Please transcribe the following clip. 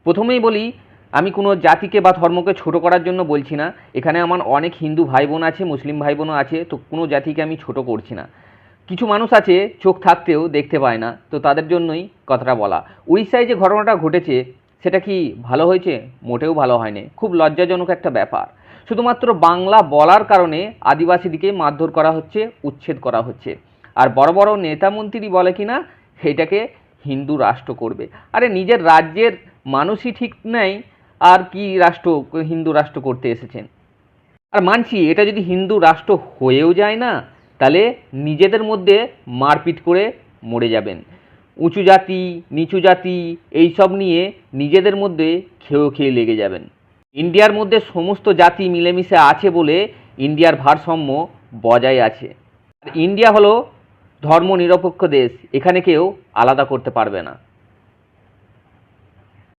প্রথমেই বলি, আমি কোনো জাতিকে বা ধর্মকে ছোট করার জন্য বলছি না। এখানে আমার অনেক হিন্দু ভাই বোন আছে, মুসলিম ভাই বোনও আছে, তো কোনো জাতিকে আমি ছোট করছি না। কিছু মানুষ আছে চোখ থাকতেও দেখতে পায় না, তো তাদের জন্যই কথাটা বলা। উড়িষ্যায় যে ঘটনাটা ঘটেছে সেটা কি ভালো হয়েছে? মোটেও ভালো হয়নি, খুব লজ্জাজনক একটা ব্যাপার। শুধুমাত্র বাংলা বলার কারণে আদিবাসীদিকে মারধর করা হচ্ছে, উচ্ছেদ করা হচ্ছে। আর বড় বড় নেতা মন্ত্রী বলে কিনা এটাকে হিন্দু রাষ্ট্র করবে। আরে নিজের রাজ্যের মানুষই ঠিক নেই, আর কি রাষ্ট্র, হিন্দু রাষ্ট্র করতে এসেছেন? আর মানছি এটা যদি হিন্দু রাষ্ট্র হয়েও যায় না, তাহলে নিজেদের মধ্যে মারপিট করে মরে যাবেন। উঁচু জাতি নিচু জাতি এইসব নিয়ে নিজেদের মধ্যে খেয়ে লেগে যাবেন। ইন্ডিয়ার মধ্যে সমস্ত জাতি মিলেমিশে আছে বলে ইন্ডিয়ার ভারসাম্য বজায় আছে। আর ইন্ডিয়া হলো ধর্মনিরপেক্ষ দেশ, এখানে কেউ আলাদা করতে পারবে না।